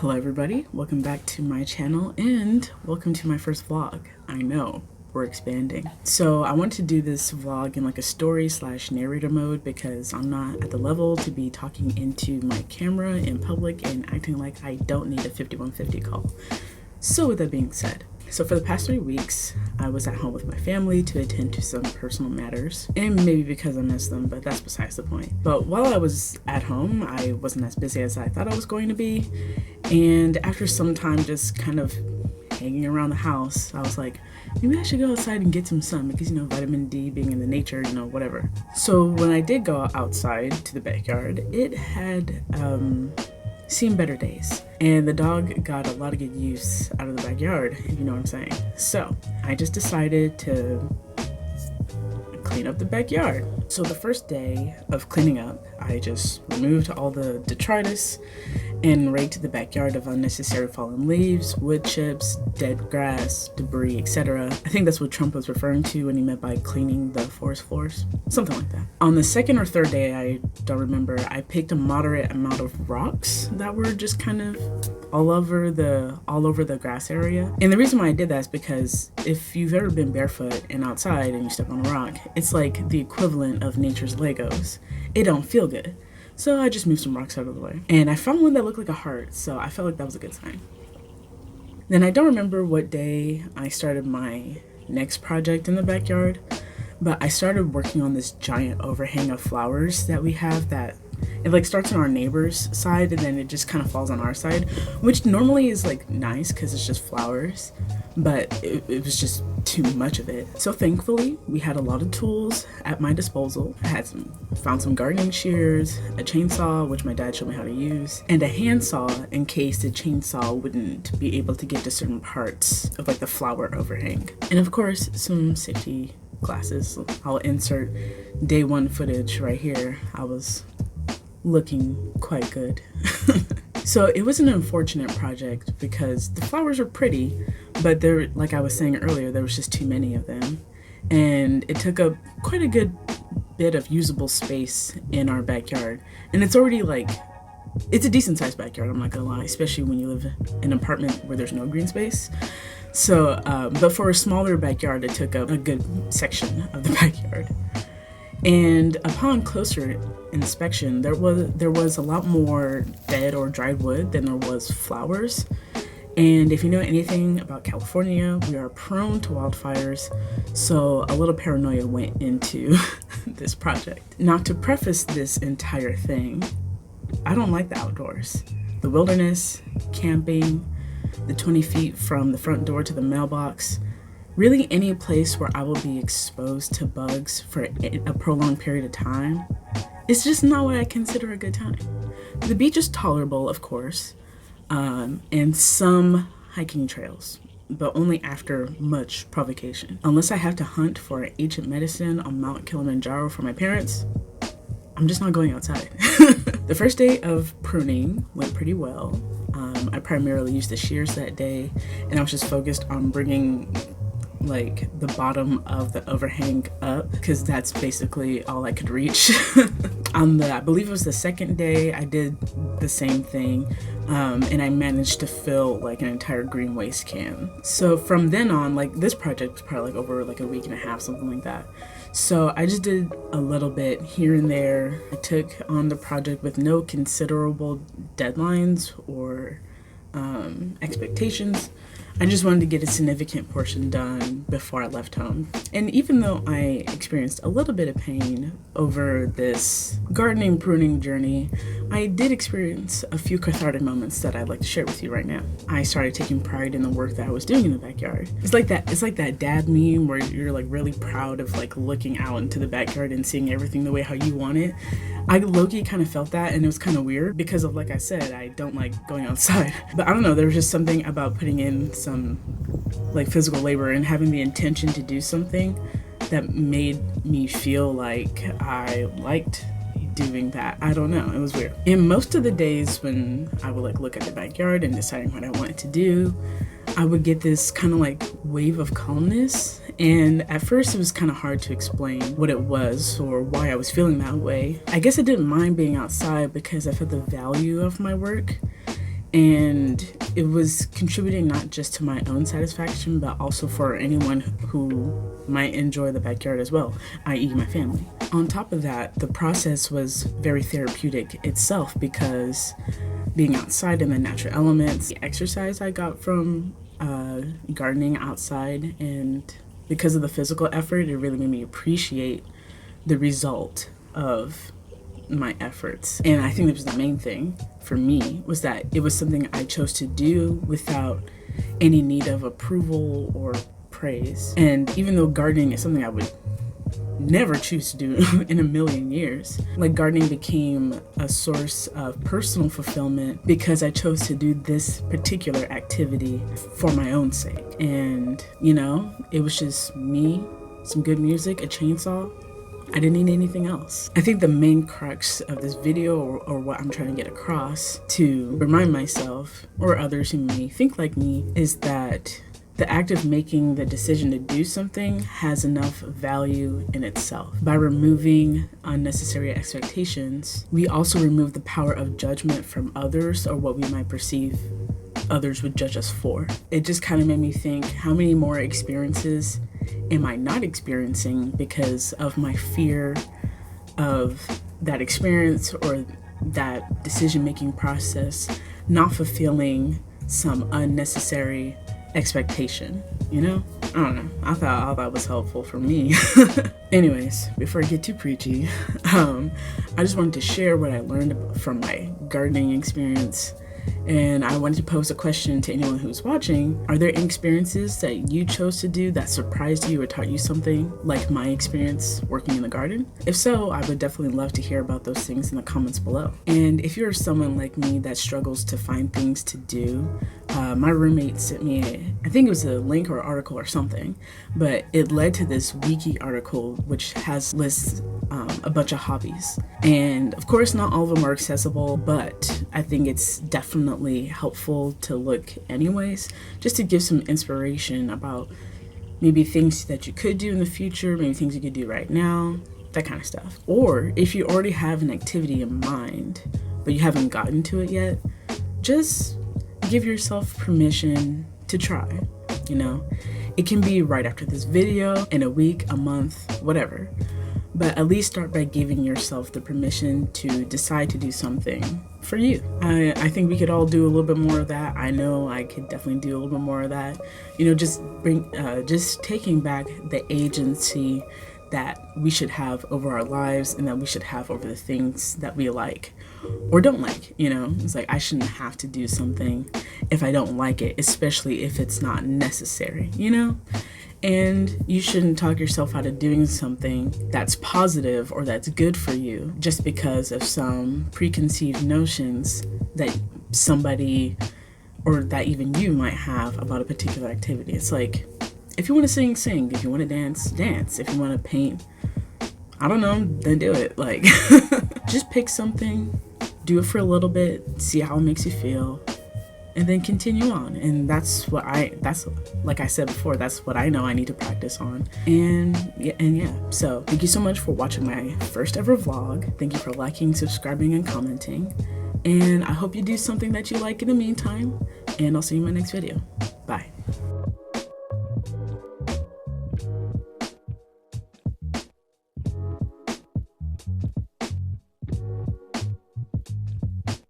Hello everybody, welcome back to my channel and welcome to my first vlog. I know, we're expanding. So I wanted to do this vlog in like a story slash narrator mode because I'm not at the level to be talking into my camera in public and acting like I don't need a 5150 call. So with that being said, so for the past 3 weeks, I was at home with my family to attend to some personal matters, and maybe because I missed them, but that's besides the point. But while I was at home, I wasn't as busy as I thought I was going to be, and after some time just kind of hanging around the house, I was like, maybe I should go outside and get some sun because, you know, vitamin D being in the nature, you know, whatever. So when I did go outside to the backyard, it had seen better days. And the dog got a lot of good use out of the backyard, if you know what I'm saying. So I just decided to clean up the backyard. So the first day of cleaning up, I just removed all the detritus and raked the backyard of unnecessary fallen leaves, wood chips, dead grass, debris, etc. I think that's what Trump was referring to when he meant by cleaning the forest floors, something like that. On the second or third day, I don't remember, I picked a moderate amount of rocks that were just kind of all over the grass area. And the reason why I did that is because if you've ever been barefoot and outside and you step on a rock, it's like the equivalent of nature's Legos. It don't feel good. So I just moved some rocks out of the way. And I found one that looked like a heart, so I felt like that was a good sign. Then I don't remember what day I started my next project in the backyard, but I started working on this giant overhang of flowers that we have that it like starts on our neighbor's side and then it just kind of falls on our side, which normally is like nice because it's just flowers, but it was just too much of it. So thankfully we had a lot of tools at my disposal. I found some gardening shears, a chainsaw, which my dad showed me how to use, and a handsaw in case the chainsaw wouldn't be able to get to certain parts of like the flower overhang. And of course some safety glasses. I'll insert day one footage right here. I was looking quite good. So it was an unfortunate project because the flowers were pretty, but there, like I was saying earlier, there was just too many of them. And it took up quite a good bit of usable space in our backyard. And it's already like, it's a decent sized backyard, I'm not gonna lie, especially when you live in an apartment where there's no green space. So, but for a smaller backyard, it took up a good section of the backyard. And upon closer inspection, there was a lot more dead or dried wood than there was flowers. And if you know anything about California, we are prone to wildfires, so a little paranoia went into this project. Now, to preface this entire thing, I don't like the outdoors. The wilderness, camping, the 20 feet from the front door to the mailbox, really any place where I will be exposed to bugs for a prolonged period of time, it's just not what I consider a good time. The beach is tolerable, of course, and some hiking trails, but only after much provocation. Unless I have to hunt for ancient medicine on Mount Kilimanjaro for my parents, I'm just not going outside. The first day of pruning went pretty well. I primarily used the shears that day, and I was just focused on bringing like the bottom of the overhang up because that's basically all I could reach. I believe it was the second day, I did the same thing, and I managed to fill like an entire green waste can. So from then on, like this project was probably like over like a week and a half, something like that. So I just did a little bit here and there. I took on the project with no considerable deadlines or expectations. I just wanted to get a significant portion done before I left home. And even though I experienced a little bit of pain over this gardening pruning journey, I did experience a few cathartic moments that I'd like to share with you right now. I started taking pride in the work that I was doing in the backyard. It's like that dad meme where you're like really proud of like looking out into the backyard and seeing everything the way how you want it. I low-key kind of felt that, and it was kind of weird because of, like I said, I don't like going outside. But I don't know, there was just something about putting in some like physical labor and having the intention to do something that made me feel like I liked doing that. I don't know, it was weird. And most of the days when I would like look at the backyard and deciding what I wanted to do, I would get this kind of like wave of calmness, and at first it was kind of hard to explain what it was or why I was feeling that way. I guess I didn't mind being outside because I felt the value of my work, And it was contributing not just to my own satisfaction, but also for anyone who might enjoy the backyard as well, i.e. my family. On top of that, the process was very therapeutic itself, because being outside in the natural elements, the exercise I got from gardening outside, and because of the physical effort, it really made me appreciate the result of my efforts. And I think that was the main thing for me, was that it was something I chose to do without any need of approval or praise. And even though gardening is something I would never choose to do in a million years, like, gardening became a source of personal fulfillment because I chose to do this particular activity for my own sake. And you know, it was just me, some good music, a chainsaw. I didn't need anything else. I think the main crux of this video, or what I'm trying to get across to remind myself or others who may think like me, is that the act of making the decision to do something has enough value in itself. By removing unnecessary expectations, we also remove the power of judgment from others, or what we might perceive others would judge us for. It just kind of made me think, how many more experiences am I not experiencing because of my fear of that experience or that decision-making process not fulfilling some unnecessary expectation, you know? I don't know. I thought all that was helpful for me. Anyways, before I get too preachy, I just wanted to share what I learned from my gardening experience. And I wanted to pose a question to anyone who's watching. Are there any experiences that you chose to do that surprised you or taught you something, like my experience working in the garden? If so, I would definitely love to hear about those things in the comments below. And if you're someone like me that struggles to find things to do, my roommate sent me, I think it was a link or article or something, but it led to this wiki article which lists a bunch of hobbies. And of course, not all of them are accessible, but I think it's definitely helpful to look anyways, just to give some inspiration about maybe things that you could do in the future, maybe things you could do right now, that kind of stuff. Or if you already have an activity in mind, but you haven't gotten to it yet, just give yourself permission to try, you know? It can be right after this video, in a week, a month, whatever. But at least start by giving yourself the permission to decide to do something for you. I think we could all do a little bit more of that. I know I could definitely do a little bit more of that. You know, just taking back the agency that we should have over our lives, and that we should have over the things that we like or don't like, you know? It's like, I shouldn't have to do something if I don't like it, especially if it's not necessary, you know? And you shouldn't talk yourself out of doing something that's positive or that's good for you just because of some preconceived notions that somebody, or that even you, might have about a particular activity. It's like, if you want to sing, sing. If you want to dance, dance. If you want to paint, I don't know, then do it. Like, just pick something, do it for a little bit, see how it makes you feel, and then continue on. And that's like I said before, that's what I know I need to practice on. And yeah, so thank you so much for watching my first ever vlog. Thank you for liking, subscribing, and commenting. And I hope you do something that you like in the meantime, and I'll see you in my next video.